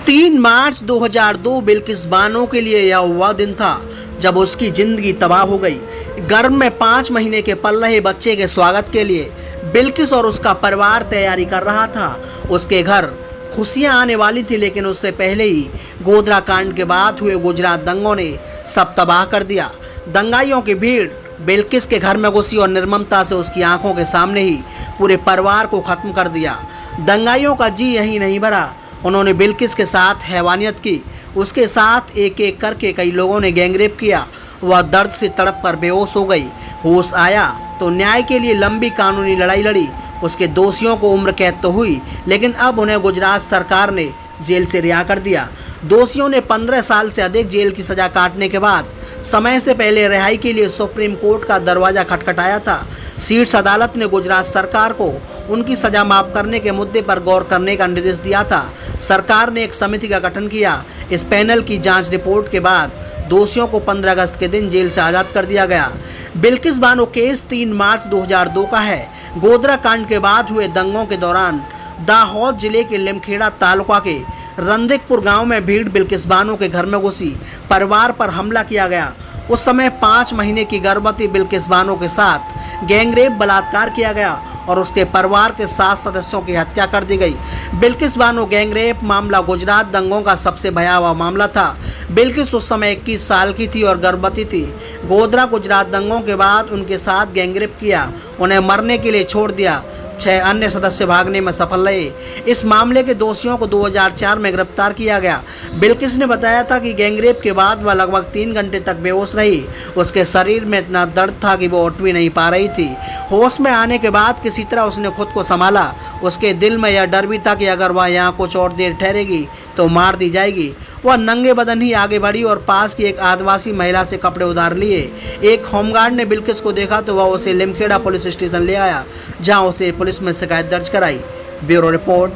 3 मार्च 2002 बिल्किस बानो के लिए यह वह दिन था जब उसकी जिंदगी तबाह हो गई। गर्भ में 5 महीने के पल रहे बच्चे के स्वागत के लिए बिल्किस और उसका परिवार तैयारी कर रहा था। उसके घर खुशियां आने वाली थी, लेकिन उससे पहले ही गोधरा कांड के बाद हुए गुजरात दंगों ने सब तबाह कर दिया। दंगाइयों की भीड़ बिल्किस के घर में घुसी और निर्ममता से उसकी आंखों के सामने ही पूरे परिवार को खत्म कर दिया। दंगाइयों का जी यही नहीं भरा, उन्होंने बिल्किस के साथ हैवानियत की। उसके साथ एक एक करके कई लोगों ने गैंगरेप किया। वह दर्द से तड़प कर बेहोश हो गई। होश आया तो न्याय के लिए लंबी कानूनी लड़ाई लड़ी। उसके दोषियों को उम्र कैद तो हुई, लेकिन अब उन्हें गुजरात सरकार ने जेल से रिहा कर दिया। दोषियों ने 15 साल से अधिक जेल की सजा काटने के बाद समय से पहले रिहाई के लिए सुप्रीम कोर्ट का दरवाजा खटखटाया था। शीर्ष अदालत ने गुजरात सरकार को उनकी सजा माफ करने के मुद्दे पर गौर करने का निर्देश दिया था। सरकार ने एक समिति का गठन किया। इस पैनल की जांच रिपोर्ट के बाद दोषियों को 15 अगस्त के दिन जेल से आज़ाद कर दिया गया। बिल्किस बानो केस 3 मार्च 2002 का है। गोधरा कांड के बाद हुए दंगों के दौरान दाहोद जिले के लिमखेड़ा तालुका के रंधिकपुर गांव में भीड़ बिल्किस बानो के घर में घुसी। परिवार पर हमला किया गया। उस समय 5 महीने की गर्भवती बिल्किस बानो के साथ गैंगरेप बलात्कार किया गया और उसके परिवार के 7 सदस्यों की हत्या कर दी गई। बिल्किस बानो गैंगरेप मामला गुजरात दंगों का सबसे भयावह मामला था। बिल्किस उस समय 21 साल की थी और गर्भवती थी। गोधरा गुजरात दंगों के बाद उनके साथ गैंगरेप किया, उन्हें मरने के लिए छोड़ दिया। 6 अन्य सदस्य भागने में सफल रहे। इस मामले के दोषियों को 2004 में गिरफ्तार किया गया। बिल्किस ने बताया था कि गैंगरेप के बाद वह लगभग 3 घंटे तक बेहोश रही। उसके शरीर में इतना दर्द था कि वो उठ भी नहीं पा रही थी। होश में आने के बाद किसी तरह उसने खुद को संभाला। उसके दिल में यह डर भी था कि अगर वह यहाँ कुछ और देर ठहरेगी तो मार दी जाएगी। वह नंगे बदन ही आगे बढ़ी और पास की एक आदिवासी महिला से कपड़े उतार लिए। एक होमगार्ड ने बिल्किस को देखा तो वह उसे लिमखेड़ा पुलिस स्टेशन ले आया, जहां उसे पुलिस में शिकायत दर्ज कराई। Bureau report.